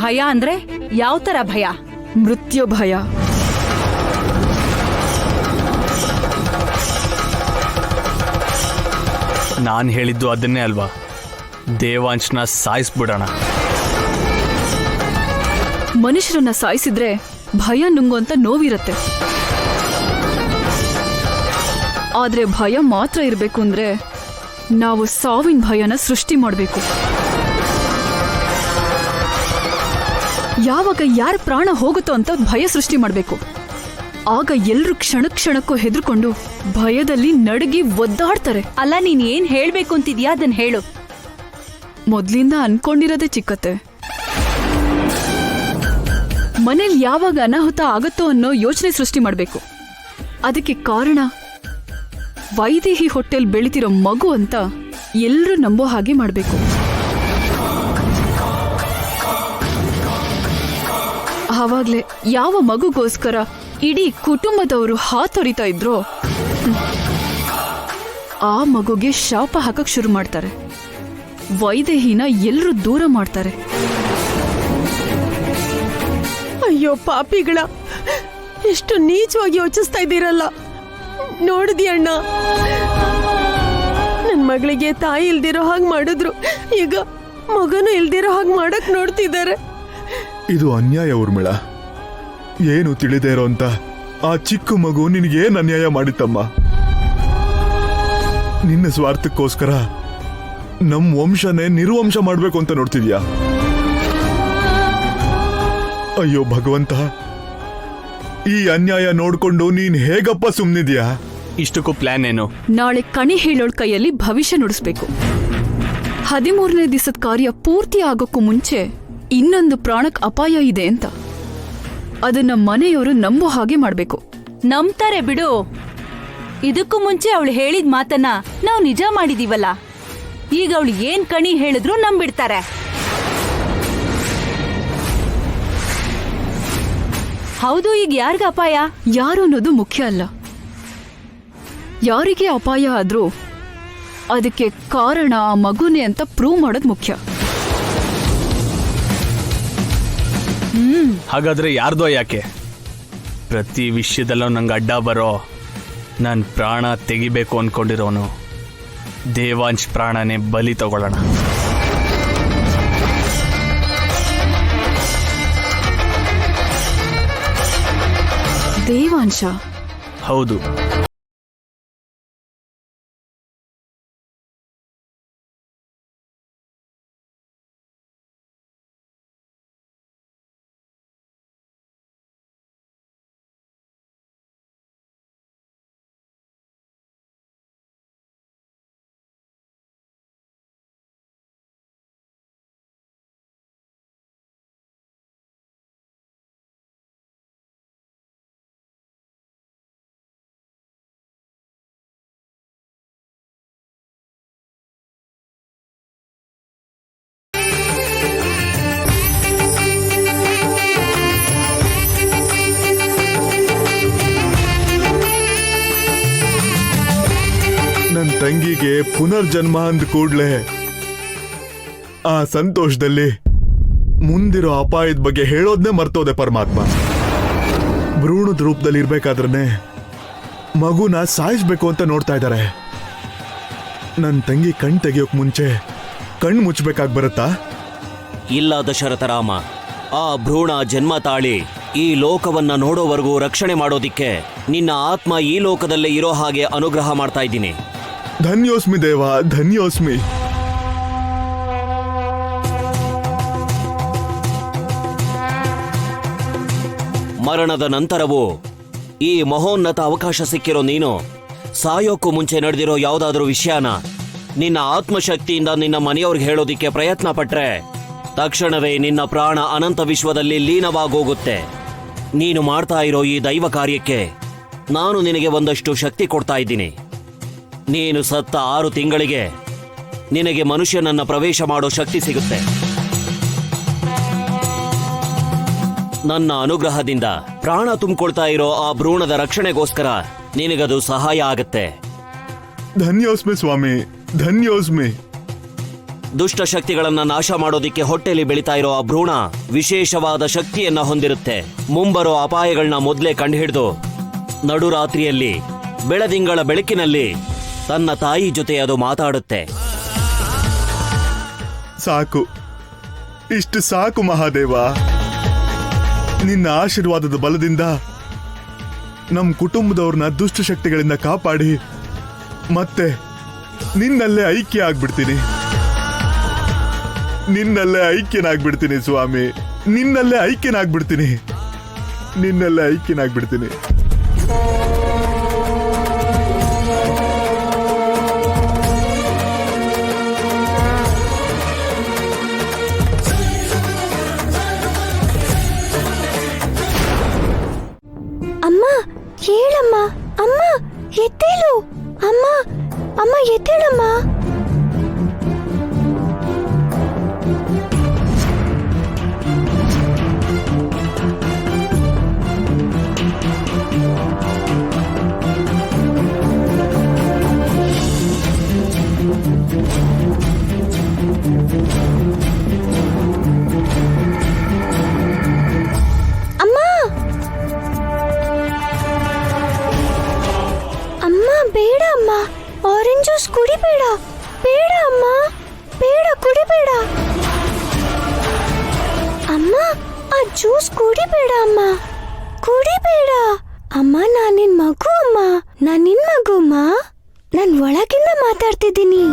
ಭಯ ಅಂದ್ರೆ ಯಾವ ತರ ಭಯ? ಮೃತ್ಯು ಭಯ. ನಾನು ಹೇಳಿದ್ದು ಅದನ್ನೇ ಅಲ್ವಾ, ದೇವಾಂಶನ ಸಾಯಿಸ್ಬಿಡೋಣ. ಮನುಷ್ಯರನ್ನ ಸಾಯಿಸಿದ್ರೆ ಭಯ ನುಂಗುವಂತ ನೋವಿರತ್ತೆ. ಆದ್ರೆ ಭಯ ಮಾತ್ರ ಇರಬೇಕು ಅಂದ್ರೆ ನಾವು ಸಾವಿನ ಭಯನ ಸೃಷ್ಟಿ ಮಾಡಬೇಕು. ಯಾವಾಗ ಯಾರ ಪ್ರಾಣ ಹೋಗುತ್ತೋ ಅಂತ ಭಯ ಸೃಷ್ಟಿ ಮಾಡಬೇಕು. ಆಗ ಎಲ್ರು ಕ್ಷಣಕ್ಕೂ ಹೆದರ್ಕೊಂಡು ಭಯದಲ್ಲಿ ನಡುಗಿ ಒದ್ದಾಡ್ತಾರೆ. ಅಲ್ಲ, ನೀನ್ ಏನ್ ಹೇಳ್ಬೇಕು ಅಂತಿದ್ಯಾ ಅದನ್ನ ಹೇಳು. ಮೊದ್ಲಿಂದ ಅನ್ಕೊಂಡಿರೋದೇ ಚಿಕ್ಕತ್ತೆ. ಮನೇಲಿ ಯಾವಾಗ ಅನಾಹುತ ಆಗತ್ತೋ ಅನ್ನೋ ಯೋಚನೆ ಸೃಷ್ಟಿ ಮಾಡಬೇಕು. ಅದಕ್ಕೆ ಕಾರಣ ವೈದೇಹಿ ಹೊಟ್ಟೆಲ್ ಬೆಳಿತಿರೋ ಮಗು ಅಂತ ಎಲ್ರೂ ನಂಬೋ ಹಾಗೆ ಮಾಡಬೇಕು. ಆವಾಗ್ಲೇ ಯಾವ ಮಗುಗೋಸ್ಕರ ಇಡೀ ಕುಟುಂಬದವರು ಹಾತೊರಿತಾ ಇದ್ರೋ ಆ ಮಗುಗೆ ಶಾಪ ಹಾಕಕ್ ಶುರು ಮಾಡ್ತಾರೆ. ವೈದೇಹಿನ ಎಲ್ರೂ ದೂರ ಮಾಡ್ತಾರೆ. ಅಯ್ಯೋ ಪಾಪಿಗಳ, ಎಷ್ಟು ನೀಚವಾಗಿ ಯೋಚಿಸ್ತಾ ಇದ್ದೀರಲ್ಲ. ನೋಡಿದಿ ಅಣ್ಣ, ನನ್ ಮಗಳಿಗೆ ತಾಯಿ ಇಲ್ದಿರೋ ಹಾಗೆ ಮಾಡಿದ್ರು, ಈಗ ಮಗನು ಇಲ್ದಿರೋ ಹಾಗೆ ಮಾಡಕ್ ನೋಡ್ತಿದ್ದಾರೆ. ಇದು ಅನ್ಯಾಯ ಊರ್ಮಿಳ. ಏನು ತಿಳಿದೇ ಇರೋ ಅಂತ ಆ ಚಿಕ್ಕ ಮಗು ನಿನಗೇನು ಅನ್ಯಾಯ ಮಾಡಿತ್ತಮ್ಮ? ನಿನ್ನ ಸ್ವಾರ್ಥಕ್ಕೋಸ್ಕರ ನಮ್ ವಂಶನೇ ನಿರ್ವಂಶ ಮಾಡ್ಬೇಕು ಅಂತ ನೋಡ್ತಿದ್ಯಾ? ಅಯ್ಯೋ ಭಗವಂತ, ಈ ಅನ್ಯಾಯ ನೋಡ್ಕೊಂಡು ನೀನ್ ಹೇಗಪ್ಪ ಸುಮ್ನಿದ್ಯಾ? ಇಷ್ಟಕ್ಕೂ ಪ್ಲಾನ್ ಏನು? ನಾಳೆ ಕಣಿ ಹೇಳೋಳ್ ಕೈಯಲ್ಲಿ ಭವಿಷ್ಯ ನುಡಿಸ್ಬೇಕು. 13ನೇ ದಿವಸದ ಕಾರ್ಯ ಪೂರ್ತಿ ಆಗೋಕ್ಕೂ ಮುಂಚೆ ಇನ್ನೊಂದು ಪ್ರಾಣಕ್ ಅಪಾಯ ಇದೆ ಅಂತ ಅದನ್ನ ಮನೆಯವರು ನಂಬೋ ಹಾಗೆ ಮಾಡ್ಬೇಕು. ನಂಬ್ತಾರೆ ಬಿಡು. ಇದಕ್ಕೂ ಮುಂಚೆ ಅವಳು ಹೇಳಿದ ಮಾತನ್ನ ನಾವು ನಿಜ ಮಾಡಿದೀವಲ್ಲ. ಈಗ ಅವಳು ಏನ್ ಕಣಿ ಹೇಳಿದ್ರು ನಂಬಿಡ್ತಾರೆ. ಹೌದು, ಈಗ ಯಾರಿಗ ಅಪಾಯ? ಯಾರು ಅನ್ನೋದು ಮುಖ್ಯ ಅಲ್ಲ. ಯಾರಿಗೆ ಅಪಾಯ ಆದ್ರೂ ಅದಕ್ಕೆ ಕಾರಣ ಆ ಮಗುನೇ ಅಂತ ಪ್ರೂವ್ ಮಾಡೋದು ಮುಖ್ಯ. ಹಾಗಾದ್ರೆ ಯಾರ್ದೋ ಯಾಕೆ? ಪ್ರತಿ ವಿಷಯದಲ್ಲೂ ನಂಗೆ ಅಡ್ಡ ಬರೋ, ನನ್ನ ಪ್ರಾಣ ತೆಗಿಬೇಕು ಅನ್ಕೊಂಡಿರೋನು ದೇವಾಂಶ್ ಪ್ರಾಣನೇ ಬಲಿ ತಗೊಳ್ಳೋಣ. ದೇವಾಂಶ? ಹೌದು. ನನ್ನ ತಂಗಿಗೆ ಪುನರ್ಜನ್ಮ ಅಂದ ಕೂಡ್ಲೆ ಆ ಸಂತೋಷದಲ್ಲಿ ಮುಂದಿರೋ ಅಪಾಯದ ಬಗ್ಗೆ ಹೇಳೋದ್ನೇ ಮರ್ತೋದೆ ಪರಮಾತ್ಮ. ಭ್ರೂಣದ ರೂಪದಲ್ಲಿ ಇರ್ಬೇಕಾದ್ರೆ ಮಗುನ ಸಾಯಿಸ್ಬೇಕು ಅಂತ ನೋಡ್ತಾ ಇದ್ದಾರೆ. ನನ್ನ ತಂಗಿ ಕಣ್ ತೆಗಿಯೋಕ್ ಮುಂಚೆ ಕಣ್ ಮುಚ್ಚಬೇಕಾಗಿ ಬರುತ್ತಾ? ಇಲ್ಲ ದಶರಥ ರಾಮ, ಆ ಭ್ರೂಣ ಜನ್ಮ ತಾಳಿ ಈ ಲೋಕವನ್ನ ನೋಡೋವರೆಗೂ ರಕ್ಷಣೆ ಮಾಡೋದಿಕ್ಕೆ ನಿನ್ನ ಆತ್ಮ ಈ ಲೋಕದಲ್ಲೇ ಇರೋ ಹಾಗೆ ಅನುಗ್ರಹ ಮಾಡ್ತಾ ಇದ್ದೀನಿ. ಧನ್ಯೋಸ್ಮಿ ದೇವ, ಧನ್ಯೋಸ್ಮಿ. ಮರಣದ ನಂತರವೂ ಈ ಮಹೋನ್ನತ ಅವಕಾಶ ಸಿಕ್ಕಿರೋ ನೀನು ಸಾಯೋಕ್ಕೂ ಮುಂಚೆ ನಡೆದಿರೋ ಯಾವುದಾದ್ರೂ ವಿಷಯನ ನಿನ್ನ ಆತ್ಮಶಕ್ತಿಯಿಂದ ನಿನ್ನ ಮನೆಯವ್ರಿಗೆ ಹೇಳೋದಿಕ್ಕೆ ಪ್ರಯತ್ನ ಪಟ್ರೆ ತಕ್ಷಣವೇ ನಿನ್ನ ಪ್ರಾಣ ಅನಂತ ವಿಶ್ವದಲ್ಲಿ ಲೀನವಾಗೋಗುತ್ತೆ. ನೀನು ಮಾಡ್ತಾ ಇರೋ ಈ ದೈವ ಕಾರ್ಯಕ್ಕೆ ನಾನು ನಿನಗೆ ಒಂದಷ್ಟು ಶಕ್ತಿ ಕೊಡ್ತಾ ಇದ್ದೀನಿ. ನೀನು ಸತ್ತ 6 ತಿಂಗಳಿಗೆ ನಿನಗೆ ಮನುಷ್ಯನನ್ನ ಪ್ರವೇಶ ಮಾಡೋ ಶಕ್ತಿ ಸಿಗುತ್ತೆ. ನನ್ನ ಅನುಗ್ರಹದಿಂದ ಪ್ರಾಣ ತುಂಬಿಕೊಳ್ತಾ ಇರೋ ಆ ಭ್ರೂಣದ ರಕ್ಷಣೆಗೋಸ್ಕರ ನಿನಗದು ಸಹಾಯ ಆಗತ್ತೆ. ಧನ್ಯೋಸ್ಮಿ ಸ್ವಾಮಿ, ಧನ್ಯೋಸ್ಮಿ. ದುಷ್ಟ ಶಕ್ತಿಗಳನ್ನ ನಾಶ ಮಾಡೋದಿಕ್ಕೆ ಹೊಟ್ಟೆಲಿ ಬೆಳೀತಾ ಇರೋ ಆ ಭ್ರೂಣ ವಿಶೇಷವಾದ ಶಕ್ತಿಯನ್ನ ಹೊಂದಿರುತ್ತೆ. ಮುಂಬರೋ ಅಪಾಯಗಳನ್ನ ಮೊದಲೇ ಕಂಡುಹಿಡಿದು ನಡುರಾತ್ರಿಯಲ್ಲಿ ಬೆಳದಿಂಗಳ ಬೆಳಕಿನಲ್ಲಿ ತನ್ನ ತಾಯಿ ಜೊತೆ ಅದು ಮಾತಾಡುತ್ತೆ. ಸಾಕು, ಇಷ್ಟು ಸಾಕು ಮಹಾದೇವ. ನಿನ್ನ ಆಶೀರ್ವಾದದ ಬಲದಿಂದ ನಮ್ಮ ಕುಟುಂಬದವ್ರನ್ನ ದುಷ್ಟಶಕ್ತಿಗಳಿಂದ ಕಾಪಾಡಿ ಮತ್ತೆ ನಿನ್ನಲ್ಲೇ ಐಕ್ಯ ಆಗ್ಬಿಡ್ತೀನಿ. ನಿನ್ನಲ್ಲೇ ಐಕ್ಯನಾಗ್ಬಿಡ್ತೀನಿ ಸ್ವಾಮಿ, ನಿನ್ನಲ್ಲೇ ಐಕ್ಯನಾಗ್ಬಿಡ್ತೀನಿ, ನಿನ್ನಲ್ಲೇ ಐಕ್ಯನಾಗ್ಬಿಡ್ತೀನಿ. ಅಮ್ಮ ಹೇಳಮ್ಮ, ಅಮ್ಮ ಎದ್ದೇಳು, ಅಮ್ಮ ಅಮ್ಮ ಎದ್ದೇಳಮ್ಮ. ಅಮ್ಮ ಅಮ್ಮ ಬೇಡ ಅಮ್ಮ, ಆರೆಂಜ್ ಜ್ಯೂಸ್ ಕುಡಿಬೇಡ, ಬೇಡ ಅಮ್ಮ, ಬೇಡ ಕುಡಿಬೇಡ ಅಮ್ಮ, ಆ ಜ್ಯೂಸ್ ಕುಡಿಬೇಡ ಅಮ್ಮ, ಕುಡಿಬೇಡ ಅಮ್ಮ. ನಾನ್ ನಿನ್ ಮಗು ಅಮ್ಮ, ನಾನ್ ನಿನ್ ಮಗು ಅಮ್ಮ, ನಾನ್ ಒಳಗಿಂದ ಮಾತಾಡ್ತಿದ್ದೀನಿ.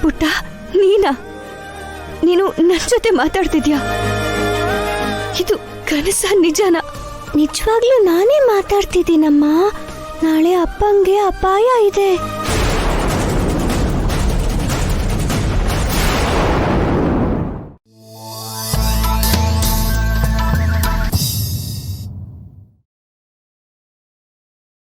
ಪುಟ್ಟ, ನೀನು ನನ್ ಜೊತೆ ಮಾತಾಡ್ತಿದ್ಯಾ? ಇದು ಕನಸ ನಿಜಾನ? ನಿಜವಾಗ್ಲೂ ನಾನೇ ಮಾತಾಡ್ತಿದ್ದೀನಮ್ಮ. ನಾಳೆ ಅಪ್ಪಂಗೆ ಅಪಾಯ ಇದೆ.